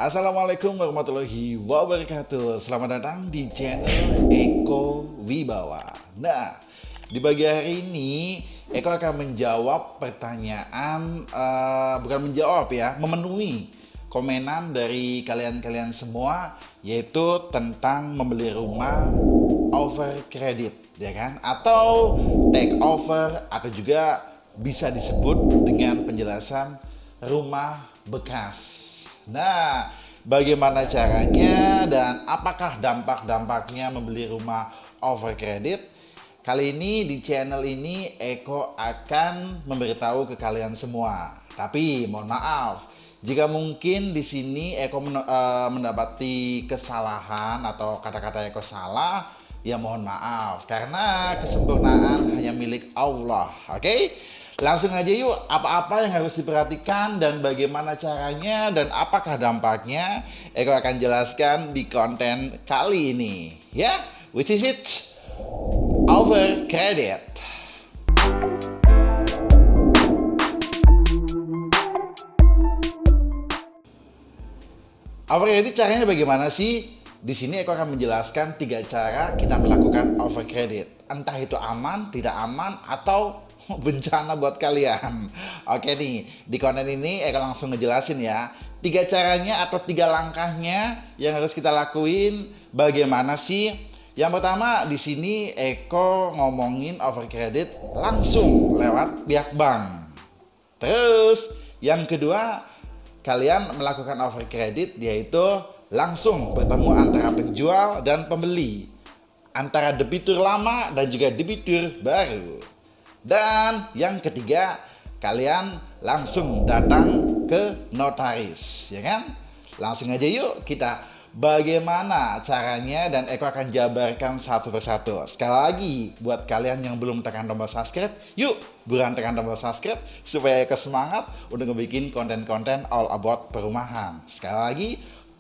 Assalamualaikum warahmatullahi wabarakatuh. Selamat datang di channel Eko Wibawa. Nah, di pagi hari ini Eko akan menjawab pertanyaan, bukan menjawab ya, memenuhi komenan dari kalian-kalian semua, yaitu tentang membeli rumah over kredit, ya kan? Atau take over, atau juga bisa disebut dengan penjelasan rumah bekas. Nah, bagaimana caranya dan apakah dampak-dampaknya membeli rumah over kredit? Kali ini di channel ini Eko akan memberitahu ke kalian semua. Tapi mohon maaf, jika mungkin di sini Eko mendapati kesalahan atau kata-kata Eko salah, ya mohon maaf karena kesempurnaan hanya milik Allah. Oke? Langsung aja yuk, apa-apa yang harus diperhatikan dan bagaimana caranya dan apakah dampaknya, Eko akan jelaskan di konten kali ini. Ya, which is it? Over credit. Over credit caranya bagaimana sih? Di sini Eko akan menjelaskan 3 cara kita melakukan over credit. Entah itu aman, tidak aman, atau bencana buat kalian. Oke nih, di konten ini Eko langsung ngejelasin ya 3 caranya atau 3 langkahnya yang harus kita lakuin. Bagaimana sih? Yang pertama di sini Eko ngomongin over credit langsung lewat pihak bank. Terus yang kedua, kalian melakukan over credit yaitu langsung bertemu antara penjual dan pembeli, antara debitur lama dan juga debitur baru. Dan yang ketiga, kalian langsung datang ke notaris, ya kan? Langsung aja yuk kita bagaimana caranya dan Eko akan jabarkan satu persatu. Sekali lagi, buat kalian yang belum tekan tombol subscribe, yuk buruan tekan tombol subscribe supaya Eko semangat untuk ngebikin konten-konten all about perumahan. Sekali lagi,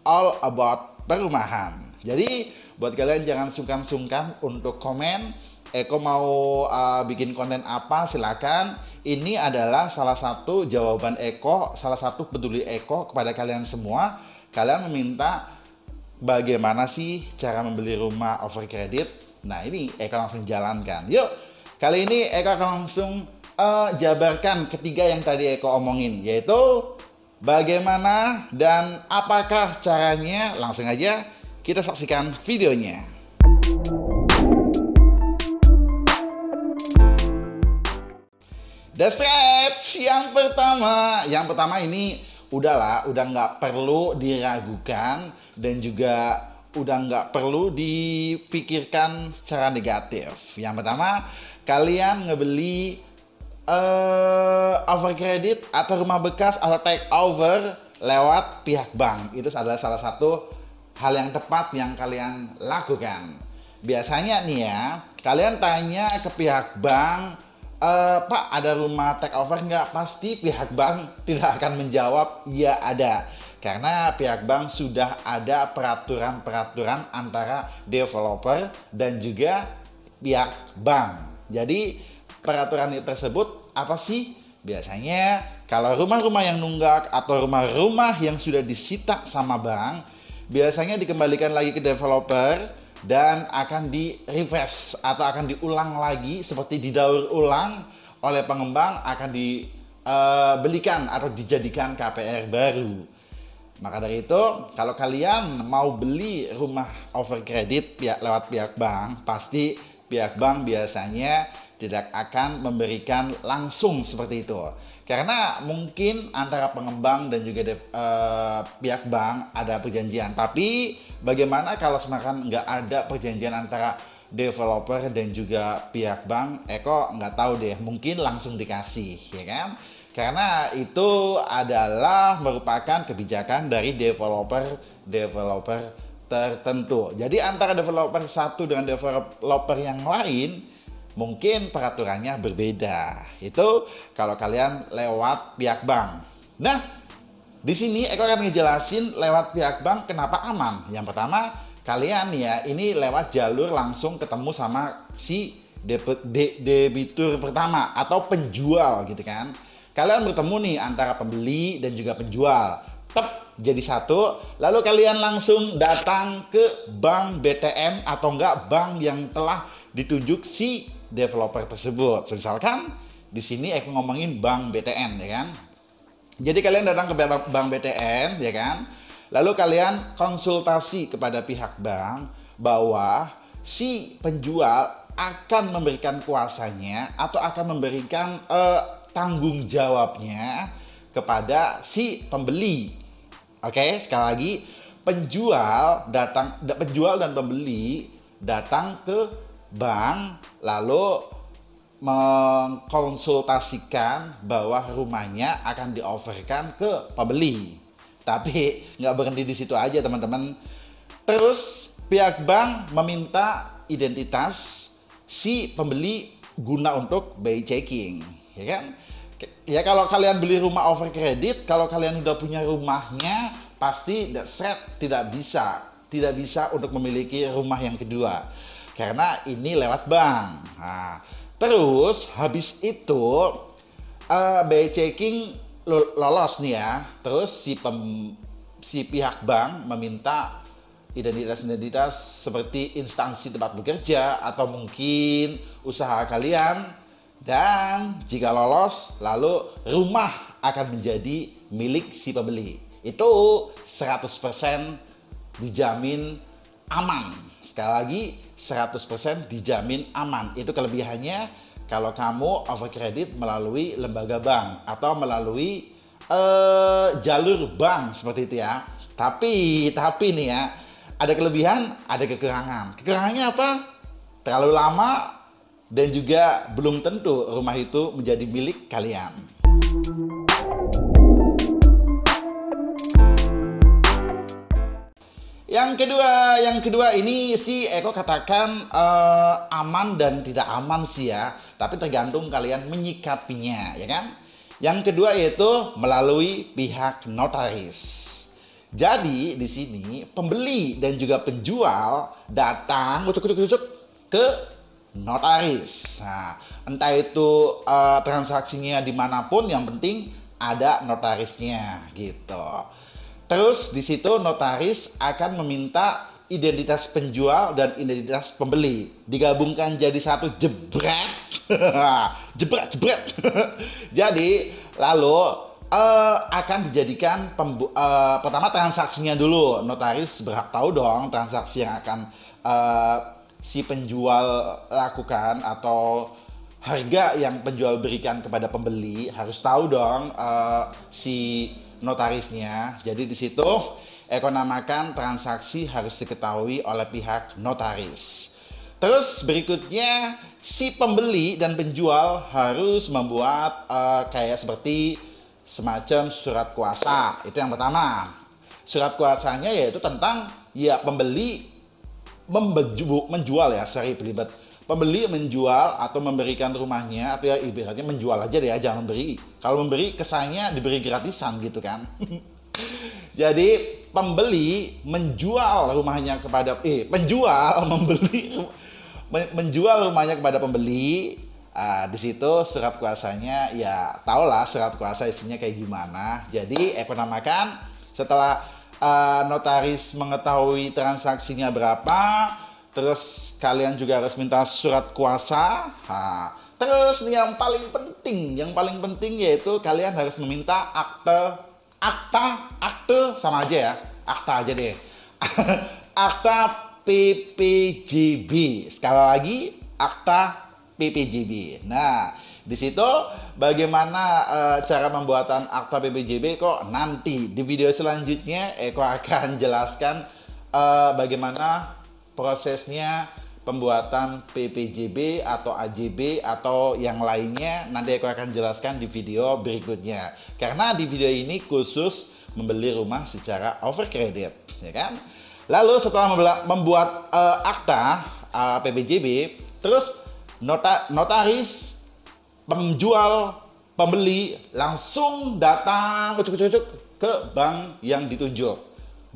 all about perumahan. Jadi, buat kalian jangan sungkan-sungkan untuk komen Eko mau bikin konten apa, silakan. Ini adalah salah satu jawaban Eko, salah satu peduli Eko kepada kalian semua. Kalian meminta bagaimana sih cara membeli rumah over credit. Nah, ini Eko langsung jalankan. Yuk, kali ini Eko akan langsung jabarkan ketiga yang tadi Eko omongin, yaitu bagaimana dan apakah caranya. Langsung aja kita saksikan videonya. That's right. Yang pertama ini udah nggak perlu diragukan dan juga udah nggak perlu dipikirkan secara negatif. Yang pertama, kalian ngebeli over credit atau rumah bekas atau take over lewat pihak bank. Itu adalah salah satu hal yang tepat yang kalian lakukan. Biasanya nih ya, kalian tanya ke pihak bank, Pak, ada rumah take over nggak? Pasti pihak bank tidak akan menjawab ya ada. Karena pihak bank sudah ada peraturan-peraturan antara developer dan juga pihak bank. Jadi peraturan tersebut apa sih? Biasanya kalau rumah-rumah yang nunggak atau rumah-rumah yang sudah disita sama bank, biasanya dikembalikan lagi ke developer dan akan di-refresh atau akan diulang lagi seperti didaur ulang oleh pengembang, akan dibelikan atau dijadikan KPR baru. Maka dari itu, kalau kalian mau beli rumah over credit lewat pihak bank, pasti pihak bank biasanya tidak akan memberikan langsung seperti itu. Karena mungkin antara pengembang dan juga pihak bank ada perjanjian. Tapi bagaimana kalau misalkan nggak ada perjanjian antara developer dan juga pihak bank? Eko nggak tahu deh, mungkin langsung dikasih, ya kan? Karena itu adalah merupakan kebijakan dari developer tertentu. Jadi antara developer satu dengan developer yang lain, mungkin peraturannya berbeda. Itu kalau kalian lewat pihak bank. Nah, di sini Eko akan ngejelasin lewat pihak bank kenapa aman. Yang pertama, kalian ya ini lewat jalur langsung ketemu sama si debitur pertama atau penjual gitu kan. Kalian bertemu nih antara pembeli dan juga penjual. jadi satu, lalu kalian langsung datang ke bank BTN atau enggak bank yang telah ditunjuk si developer tersebut. Misalkan di sini aku ngomongin bank BTN, ya kan? Jadi kalian datang ke bank BTN, ya kan? Lalu kalian konsultasi kepada pihak bank bahwa si penjual akan memberikan kuasanya atau akan memberikan tanggung jawabnya kepada si pembeli. Oke, sekali lagi, penjual dan pembeli datang ke bank lalu mengkonsultasikan bahwa rumahnya akan dioferkan ke pembeli. Tapi nggak berhenti di situ aja, teman-teman. Terus pihak bank meminta identitas si pembeli guna untuk buy checking, ya kan? Ya kalau kalian beli rumah over kredit, kalau kalian udah punya rumahnya, pasti tidak bisa untuk memiliki rumah yang kedua, karena ini lewat bank. Nah, terus habis itu buy checking lolos nih ya, terus si pihak bank meminta identitas seperti instansi tempat bekerja atau mungkin usaha kalian. Dan jika lolos, lalu rumah akan menjadi milik si pembeli. Itu 100% dijamin aman. Sekali lagi, 100% dijamin aman. Itu kelebihannya kalau kamu over kredit melalui lembaga bank atau melalui jalur bank seperti itu ya. Tapi nih ya, ada kelebihan, ada kekurangan. Kekurangannya apa? Terlalu lama, dan juga belum tentu rumah itu menjadi milik kalian. Yang kedua ini si Eko katakan aman dan tidak aman sih ya, tapi tergantung kalian menyikapinya, ya kan? Yang kedua yaitu melalui pihak notaris. Jadi di sini pembeli dan juga penjual datang ke notaris. Nah, entah itu transaksinya dimanapun, yang penting ada notarisnya gitu. Terus di situ notaris akan meminta identitas penjual dan identitas pembeli digabungkan jadi satu, jebret. jebret. Jadi lalu akan dijadikan pertama transaksinya dulu. Notaris berhak tahu dong transaksi yang akan si penjual lakukan atau harga yang penjual berikan kepada pembeli, harus tahu dong si notarisnya. Jadi di situ Eko namakan transaksi harus diketahui oleh pihak notaris. Terus berikutnya si pembeli dan penjual harus membuat kayak seperti semacam surat kuasa. Itu yang pertama. Surat kuasanya yaitu tentang ya pembeli menjual ya, sorry belibet. Pembeli menjual atau memberikan rumahnya, atau ya ibaratnya menjual aja deh ya, jangan memberi. Kalau memberi kesannya diberi gratisan gitu kan. Jadi pembeli menjual rumahnya kepada menjual rumahnya kepada pembeli. Di situ surat kuasanya ya tahulah surat kuasa isinya kayak gimana. Jadi Eko namakan setelah notaris mengetahui transaksinya berapa, terus kalian juga harus minta surat kuasa. Terus yang paling penting yaitu kalian harus meminta akte sama aja ya, akta aja deh. Akta PPJB. Sekali lagi, akta PPJB. Nah, di situ bagaimana cara pembuatan akta PPJB kok nanti di video selanjutnya Eko akan jelaskan bagaimana prosesnya pembuatan PPJB atau AJB atau yang lainnya. Nanti Eko akan jelaskan di video berikutnya. Karena di video ini khusus membeli rumah secara over credit, ya kan? Lalu setelah membuat akta PPJB, terus notaris, penjual, pembeli langsung datang ke bank yang ditunjuk.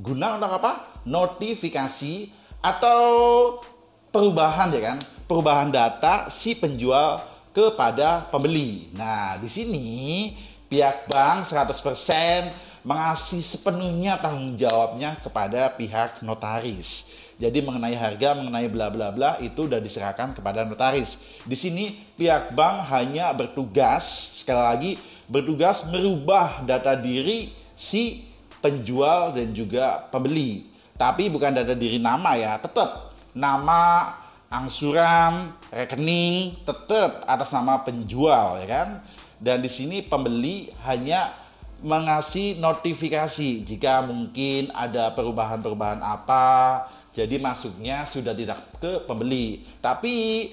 Guna untuk apa? Notifikasi atau perubahan, ya kan? Perubahan data si penjual kepada pembeli. Nah, di sini pihak bank 100% mengasih sepenuhnya tanggung jawabnya kepada pihak notaris. Jadi mengenai harga, mengenai bla bla bla itu udah diserahkan kepada notaris. Di sini pihak bank hanya bertugas, sekali lagi bertugas merubah data diri si penjual dan juga pembeli. Tapi bukan data diri nama ya, tetap nama, angsuran, rekening tetap atas nama penjual ya kan. Dan di sini pembeli hanya mengasih notifikasi jika mungkin ada perubahan-perubahan apa, jadi masuknya sudah tidak ke pembeli. Tapi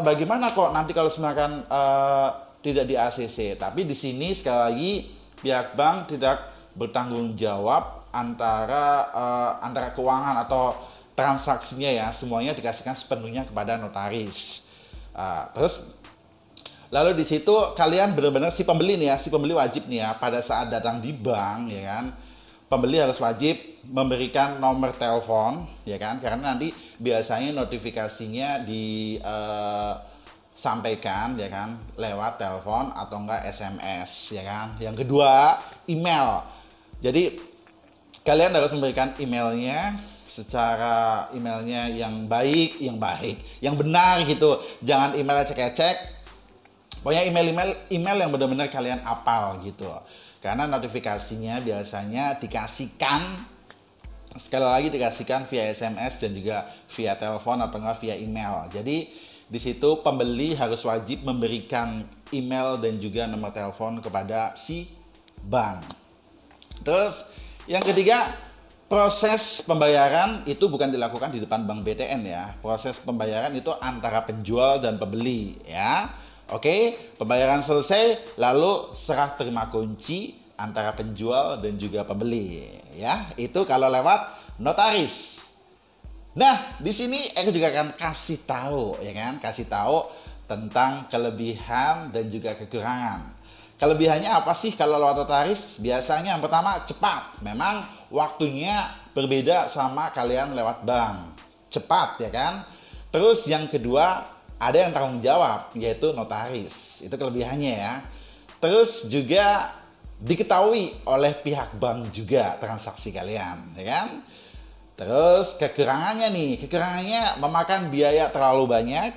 bagaimana kok nanti kalau misalkan tidak di ACC? Tapi di sini sekali lagi pihak bank tidak bertanggung jawab antara keuangan atau transaksinya ya, semuanya dikasihkan sepenuhnya kepada notaris. Terus lalu di situ kalian benar-benar si pembeli nih ya, si pembeli wajib nih ya pada saat datang di bank ya kan, pembeli harus wajib memberikan nomor telepon ya kan, karena nanti biasanya notifikasinya disampaikan ya kan lewat telepon atau enggak SMS ya kan. Yang kedua, email. Jadi kalian harus memberikan emailnya secara emailnya yang baik, yang benar gitu. Jangan email ecek-ecek. Pokoknya email yang benar-benar kalian hafal gitu. Karena notifikasinya biasanya dikasihkan, sekali lagi dikasihkan via SMS dan juga via telepon atau enggak via email. Jadi di situ pembeli harus wajib memberikan email dan juga nomor telepon kepada si bank. Terus yang ketiga, proses pembayaran itu bukan dilakukan di depan bank BTN ya. Proses pembayaran itu antara penjual dan pembeli ya. Oke, pembayaran selesai, lalu serah terima kunci antara penjual dan juga pembeli. Ya, itu kalau lewat notaris. Nah, di sini aku juga akan kasih tahu, ya kan, kasih tahu tentang kelebihan dan juga kekurangan. Kelebihannya apa sih kalau lewat notaris? Biasanya yang pertama cepat. Memang waktunya berbeda sama kalian lewat bank. Cepat, ya kan? Terus yang kedua, ada yang tanggung jawab, yaitu notaris. Itu kelebihannya ya. Terus juga diketahui oleh pihak bank juga transaksi kalian, ya kan? Terus kekurangannya nih, kekurangannya memakan biaya terlalu banyak.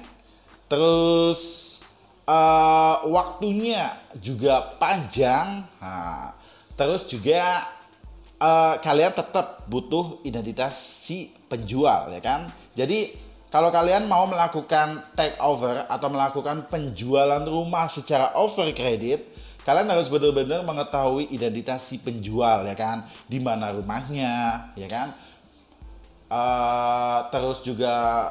Terus waktunya juga panjang. Nah, terus juga kalian tetap butuh identitas si penjual, ya kan? Jadi kalau kalian mau melakukan take over atau melakukan penjualan rumah secara over kredit, kalian harus benar-benar mengetahui identitas si penjual ya kan, di mana rumahnya ya kan. Terus juga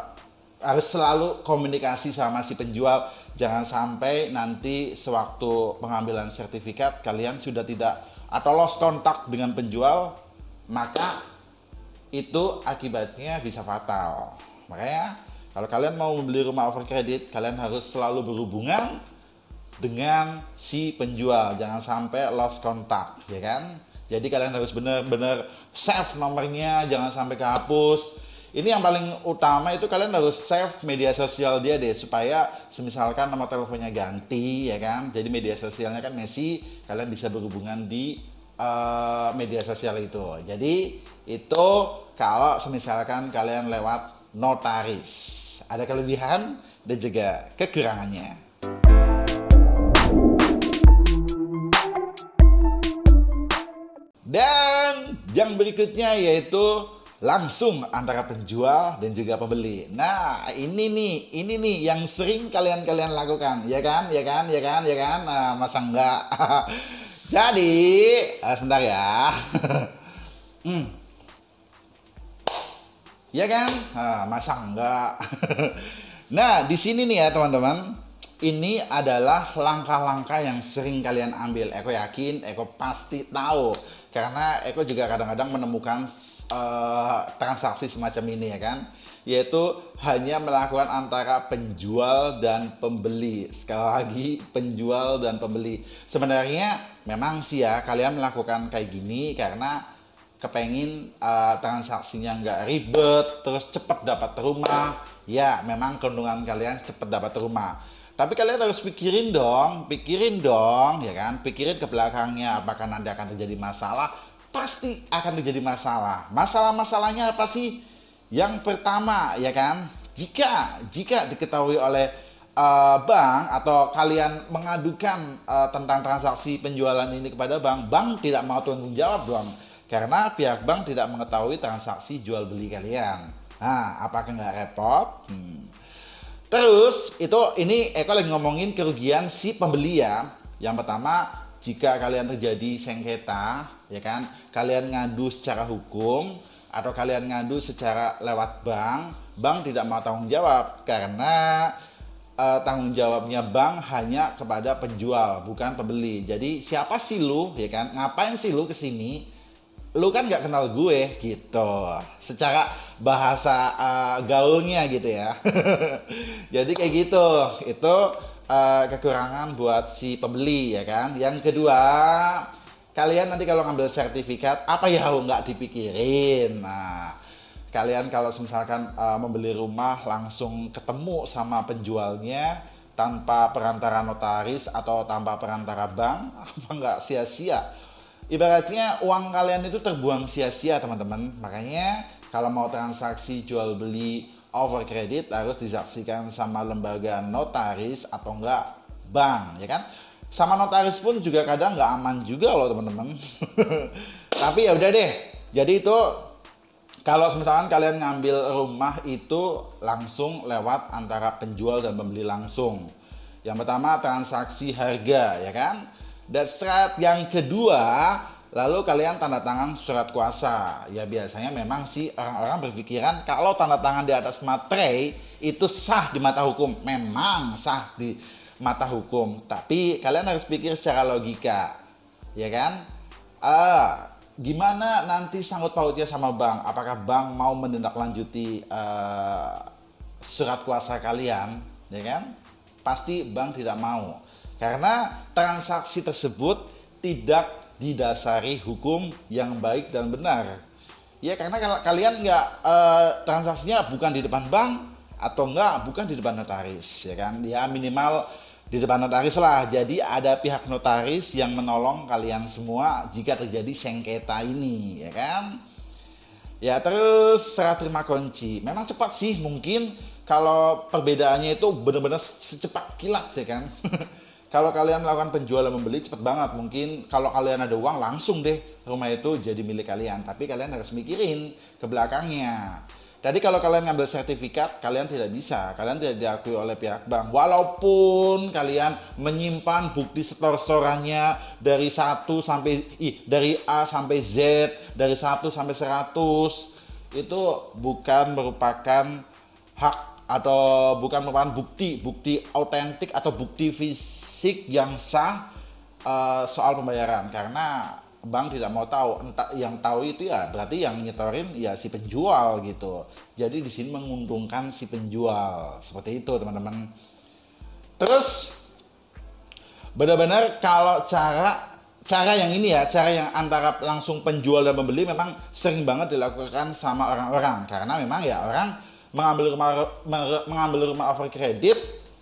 harus selalu komunikasi sama si penjual. Jangan sampai nanti sewaktu pengambilan sertifikat kalian sudah tidak atau lost kontak dengan penjual, maka itu akibatnya bisa fatal. Makanya kalau kalian mau membeli rumah over kredit, kalian harus selalu berhubungan dengan si penjual. Jangan sampai lost contact, ya kan? Jadi kalian harus benar-benar save nomornya, jangan sampai kehapus. Ini yang paling utama itu kalian harus save media sosial dia deh, supaya semisalkan nomor teleponnya ganti, ya kan? Jadi media sosialnya kan Messi, kalian bisa berhubungan di media sosial itu. Jadi itu kalau semisalkan kalian lewat notaris. Ada kelebihan dan juga kekurangannya. Dan yang berikutnya yaitu langsung antara penjual dan juga pembeli. Nah, ini nih yang sering kalian lakukan, ya kan? Nah, masa enggak? Jadi, sebentar ya. Ya kan? Nah, masa enggak? Nah, di sini nih ya teman-teman, ini adalah langkah-langkah yang sering kalian ambil. Eko yakin, Eko pasti tahu, karena Eko juga kadang-kadang menemukan transaksi semacam ini ya kan, yaitu hanya melakukan antara penjual dan pembeli. Sekali lagi, penjual dan pembeli. Sebenarnya memang sih ya kalian melakukan kayak gini karena kepengin transaksinya nggak ribet, terus cepat dapat rumah. Ya, memang keuntungan kalian cepat dapat rumah. Tapi kalian harus pikirin dong, ya kan? Pikirin ke belakangnya, apakah nanti akan terjadi masalah? Pasti akan terjadi masalah. Masalah-masalahnya apa sih? Yang pertama, ya kan? Jika diketahui oleh bank atau kalian mengadukan tentang transaksi penjualan ini kepada bank tidak mau tanggung jawab dong. Karena pihak bank tidak mengetahui transaksi jual beli kalian. Nah, apakah nggak repot? Terus ini Eko lagi ngomongin kerugian si pembeli ya. Yang pertama, jika kalian terjadi sengketa, ya kan, kalian ngadu secara hukum atau kalian ngadu secara lewat bank tidak mau tanggung jawab karena tanggung jawabnya bank hanya kepada penjual bukan pembeli. Jadi siapa sih lu, ya kan? Ngapain sih lu kesini? Lu kan nggak kenal gue gitu, secara bahasa gaulnya gitu ya. Jadi kayak gitu, itu kekurangan buat si pembeli ya kan. Yang kedua, kalian nanti kalau ngambil sertifikat apa ya nggak dipikirin. Nah, kalian kalau misalkan membeli rumah langsung ketemu sama penjualnya tanpa perantara notaris atau tanpa perantara bank, apa nggak sia-sia? Ibaratnya uang kalian itu terbuang sia-sia teman-teman. Makanya kalau mau transaksi jual beli over kredit harus disaksikan sama lembaga notaris atau enggak bank, ya kan? Sama notaris pun juga kadang nggak aman juga loh teman-teman. Tapi ya udah deh. Jadi itu kalau misalkan kalian ngambil rumah itu langsung lewat antara penjual dan pembeli langsung. Yang pertama transaksi harga, ya kan? Dan syarat yang kedua, lalu kalian tanda tangan surat kuasa. Ya biasanya memang sih orang-orang berpikiran kalau tanda tangan di atas materai itu sah di mata hukum. Memang sah di mata hukum. Tapi kalian harus pikir secara logika. Ya kan? Gimana nanti sangkut pautnya sama bank? Apakah bank mau menindaklanjuti surat kuasa kalian? Ya kan? Pasti bank tidak mau. Karena transaksi tersebut tidak didasari hukum yang baik dan benar. Ya karena kalau kalian transaksinya bukan di depan bank atau bukan di depan notaris, ya kan? Ya minimal di depan notaris lah. Jadi ada pihak notaris yang menolong kalian semua jika terjadi sengketa ini, ya kan? Ya terus serah terima kunci. Memang cepat sih mungkin kalau perbedaannya itu benar-benar secepat kilat, ya kan? Kalau kalian melakukan penjual dan membeli cepat banget. Mungkin kalau kalian ada uang langsung deh rumah itu jadi milik kalian. Tapi kalian harus mikirin ke belakangnya. Jadi kalau kalian ngambil sertifikat, kalian tidak bisa. Kalian tidak diakui oleh pihak bank. Walaupun kalian menyimpan bukti setor-setorannya dari dari A sampai Z, dari 1 sampai 100, itu bukan merupakan hak atau bukan merupakan bukti autentik atau bukti fisik yang sah soal pembayaran, karena bank tidak mau tahu. Entah yang tahu itu ya berarti yang nyetorin ya si penjual gitu. Jadi di sini menguntungkan si penjual, seperti itu teman-teman. Terus benar-benar kalau cara yang ini ya, cara yang antara langsung penjual dan pembeli memang sering banget dilakukan sama orang-orang, karena memang ya orang mengambil rumah over kredit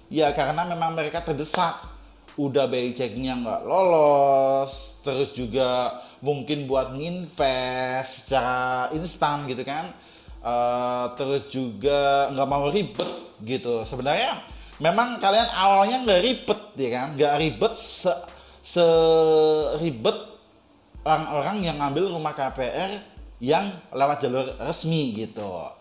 ya karena memang mereka terdesak. Udah BI checknya nggak lolos, terus juga mungkin buat nginvest secara instan gitu kan, terus juga nggak mau ribet gitu. Sebenarnya memang kalian awalnya nggak ribet ya kan, nggak ribet seribet orang-orang yang ngambil rumah KPR yang lewat jalur resmi gitu.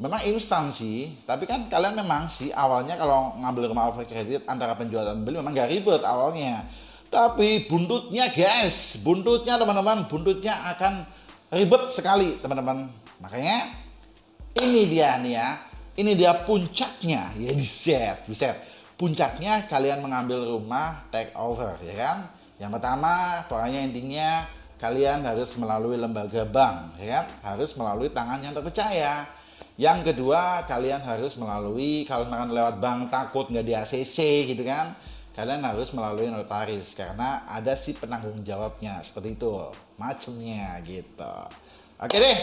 Memang instan sih, tapi kan kalian memang sih awalnya kalau ngambil rumah over kredit antara penjual dan pembeli memang gak ribet awalnya. Tapi buntutnya guys, buntutnya teman-teman, buntutnya akan ribet sekali teman-teman. Makanya ini dia nih ya, ini dia puncaknya ya, buset. Puncaknya kalian mengambil rumah take over ya kan. Yang pertama pokoknya intinya kalian harus melalui lembaga bank ya kan, harus melalui tangan yang terpercaya. Yang kedua, kalian harus melalui, kalau misalkan lewat bank takut nggak di ACC gitu kan, kalian harus melalui notaris karena ada si penanggung jawabnya, seperti itu macemnya gitu. Oke deh,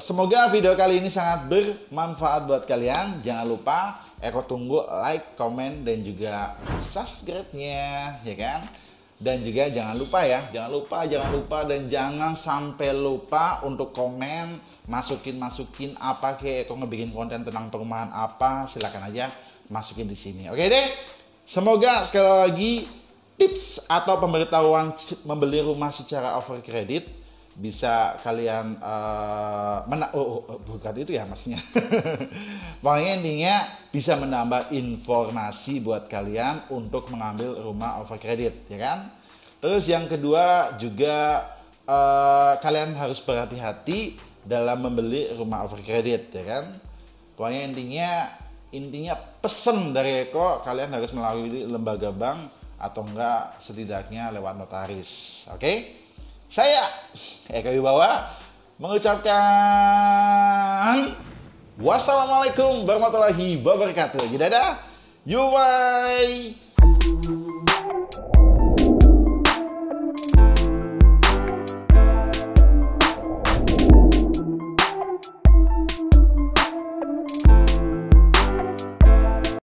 Semoga video kali ini sangat bermanfaat buat kalian. Jangan lupa Eko tunggu like, komen, dan juga subscribe-nya, ya kan? Dan juga jangan lupa ya, jangan lupa dan jangan sampai lupa untuk komen, masukin apa kayak Eko ngebikin konten tentang perumahan apa, silakan aja masukin di sini. Oke deh. Semoga sekali lagi tips atau pemberitahuan membeli rumah secara over kredit bisa kalian bukan itu ya maksudnya. Pokoknya intinya bisa menambah informasi buat kalian untuk mengambil rumah over kredit, ya kan? Terus yang kedua juga kalian harus berhati-hati dalam membeli rumah over kredit, ya kan? Pokoknya intinya pesan dari Eko, kalian harus melalui lembaga bank atau enggak setidaknya lewat notaris. Oke? Saya Eko Wibawa mengucapkan wassalamualaikum warahmatullahi wabarakatuh. Dadah. Bye.